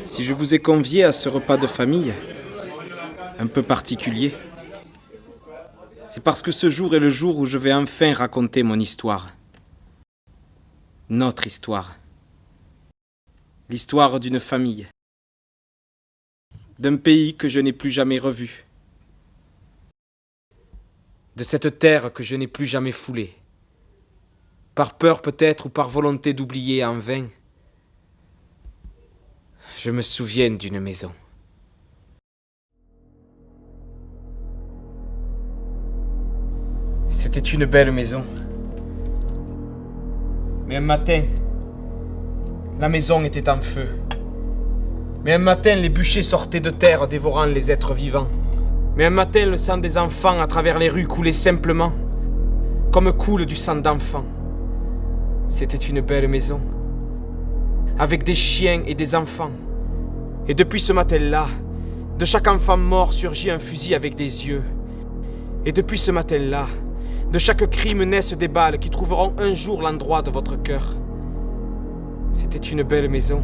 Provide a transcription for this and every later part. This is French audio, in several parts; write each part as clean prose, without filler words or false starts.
Si je vous ai convié à ce repas de famille, un peu particulier, c'est parce que ce jour est le jour où je vais enfin raconter mon histoire. Notre histoire. L'histoire d'une famille. D'un pays que je n'ai plus jamais revu. De cette terre que je n'ai plus jamais foulée. Par peur peut-être ou par volonté d'oublier en vain. Je me souviens d'une maison. C'était une belle maison. Mais un matin, la maison était en feu. Mais un matin, les bûchers sortaient de terre, dévorant les êtres vivants. Mais un matin, le sang des enfants à travers les rues coulait simplement, comme coule du sang d'enfants. C'était une belle maison, avec des chiens et des enfants. Et depuis ce matin-là, de chaque enfant mort surgit un fusil avec des yeux. Et depuis ce matin-là, de chaque crime naissent des balles qui trouveront un jour l'endroit de votre cœur. C'était une belle maison,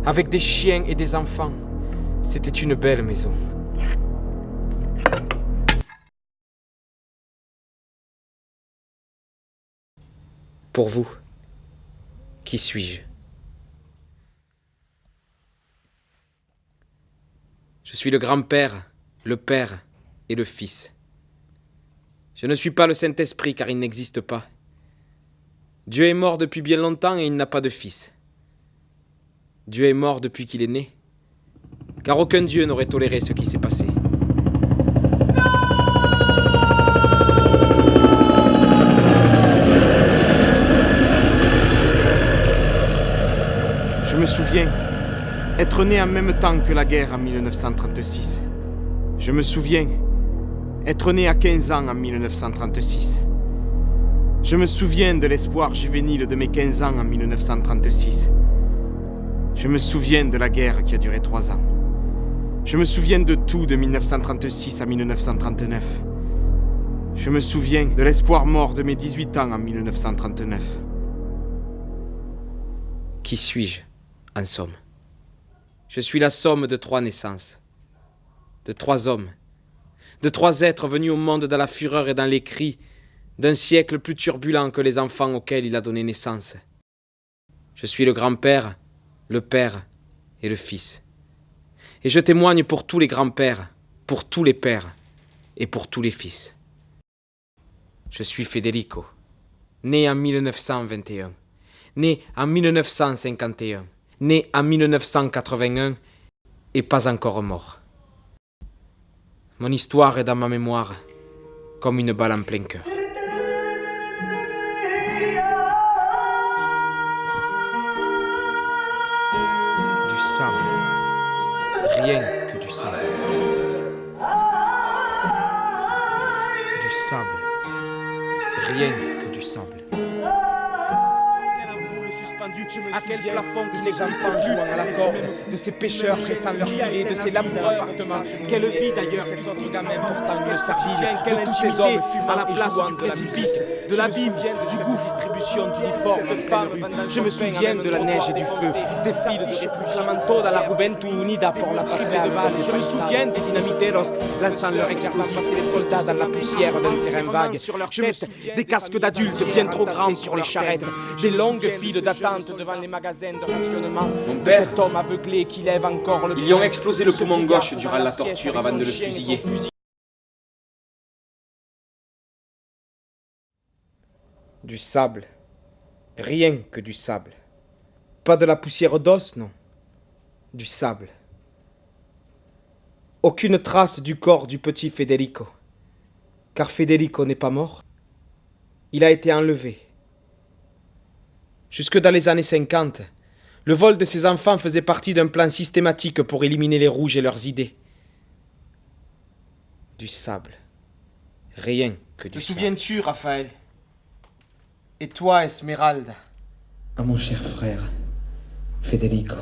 avec des chiens et des enfants. C'était une belle maison. Pour vous, qui suis-je? Je suis le grand-père, le père et le fils. Je ne suis pas le Saint-Esprit car il n'existe pas. Dieu est mort depuis bien longtemps et il n'a pas de fils. Dieu est mort depuis qu'il est né, car aucun Dieu n'aurait toléré ce qui s'est passé. Je me souviens être né en même temps que la guerre en 1936. Je me souviens être né à 15 ans en 1936. Je me souviens de l'espoir juvénile de mes 15 ans en 1936. Je me souviens de la guerre qui a duré 3 ans. Je me souviens de tout de 1936 à 1939. Je me souviens de l'espoir mort de mes 18 ans en 1939. Qui suis-je, en somme? Je suis la somme de 3 naissances, de 3 hommes, de 3 êtres venus au monde dans la fureur et dans les cris d'un siècle plus turbulent que les enfants auxquels il a donné naissance. Je suis le grand-père, le père et le fils. Et je témoigne pour tous les grands-pères, pour tous les pères et pour tous les fils. Je suis Federico, né en 1921, né en 1951, né en 1981 et pas encore mort. Mon histoire est dans ma mémoire, comme une balle en plein cœur. Du sable, rien que du sable. Du sable, rien que du sable. À quel plafond de ces enfants jouant à la corde, de ces pêcheurs pressant leur filet, de ces laboureux appartements. Quelle vie d'ailleurs cet autre gamin portant une sardine, de tous ces hommes fumant à la place du précipice, de l'abîme, du gouffre, distribution d'uniformes, de femmes. Je me souviens de la neige et du feu, des files de reclamando dans la Juventud Unida pour la patrie de balles. Je me souviens des dynamiteros lançant leur explosifs passer les soldats dans la poussière d'un terrain vague. Je mette des casques d'adultes bien trop grands sur les charrettes, des longues files d'attente devant les magasins de rationnement. Mon père, cet homme aveuglé qui lève encore le... Ils lui ont explosé le poumon gauche durant la torture avant de le fusiller. Du sable. Rien que du sable. Pas de la poussière d'os, non. Du sable. Aucune trace du corps du petit Federico. Car Federico n'est pas mort. Il a été enlevé. Jusque dans les années 50, le vol de ces enfants faisait partie d'un plan systématique pour éliminer les rouges et leurs idées. Du sable. Rien que du sable. Te souviens-tu, Raphaël? Et toi, Esmeralda? À mon cher frère, Federico.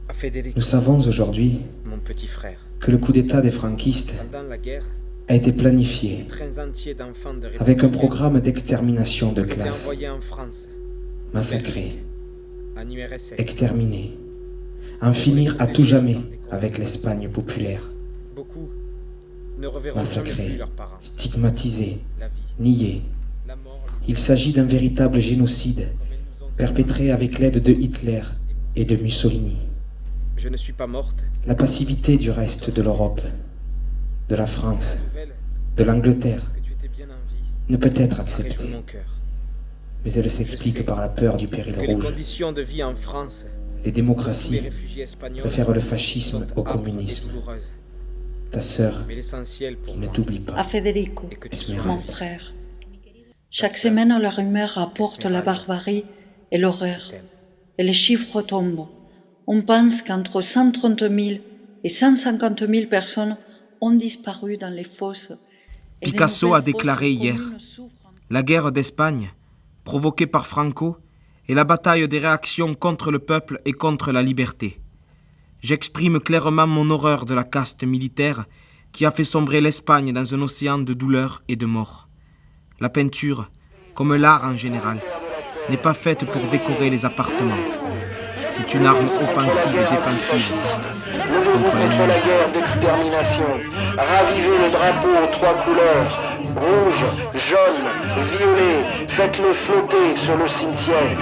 À Federico. Nous savons aujourd'hui mon petit frère. que le coup d'État des franquistes Pendant la guerre, a été planifié trains entiers d'enfants de avec un républicains programme d'extermination de étaient classe. envoyés en France, Massacrer, en URSS. exterminer, en finir à tout jamais avec l'Espagne populaire. Beaucoup ne reverront jamais Massacrer, plus leurs parents. stigmatiser, La vie, nier. la mort, Il s'agit d'un véritable génocide comme elles nous ont perpétré avec l'aide de Hitler et de Mussolini. Je ne suis pas morte. La passivité du reste de l'Europe, de la France, Nouvelle de l'Angleterre que tu étais bien en vie ne peut être a réjoui acceptée, mon cœur. mais elle s'explique par la peur du péril Que les rouge. conditions de vie en France, Les les démocraties réfugiés espagnols, préfèrent le fascisme sont au âpres et communisme. douloureuses. Ta sœur Mais l'essentiel pour qui ne moi t'oublie A pas. Federico, est que tu Esmeralda. sois mon frère. Chaque semaine, la rumeur rapporte la barbarie et l'horreur. Et les chiffres tombent. On pense qu'entre 130 000 et 150 000 personnes ont disparu dans les fosses. Et de Picasso nouvelles a déclaré fosses hier communes s'ouvrent. La guerre d'Espagne, provoquée par Franco, est la bataille des réactions contre le peuple et contre la liberté. J'exprime clairement mon horreur de la caste militaire qui a fait sombrer l'Espagne dans un océan de douleur et de mort. La peinture, comme l'art en général, n'est pas faite pour décorer les appartements. C'est une arme offensive et défensive Levez-vous contre contre la l'ennemi. guerre d'extermination. Ravivez le drapeau aux 3 couleurs. Rouge, jaune, violet. Faites-le flotter sur le cimetière.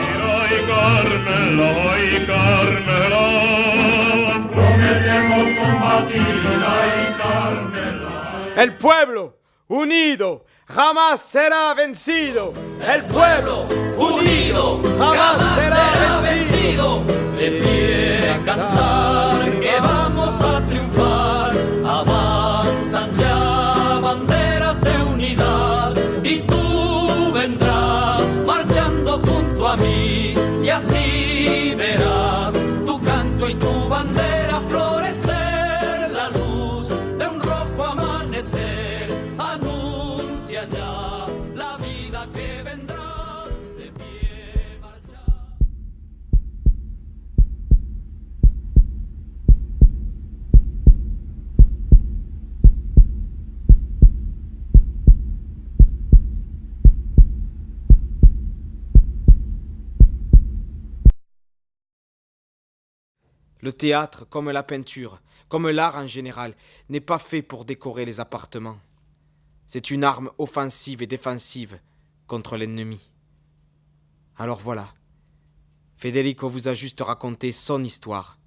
El pueblo unido jamás será vencido. El pueblo unido jamás será vencido. De pie a cantar que vamos a triunfar. Avanzan ya banderas de unidad y tú vendrás marchando junto a mí y así verás tu canto y tu bandera florecer. La luz de un rojo amanecer anuncia ya la vida que vendrá. De pie marchar. Le théâtre, comme la peinture, comme l'art en général, n'est pas fait pour décorer les appartements. C'est une arme offensive et défensive contre l'ennemi. Alors voilà, Federico vous a juste raconté son histoire.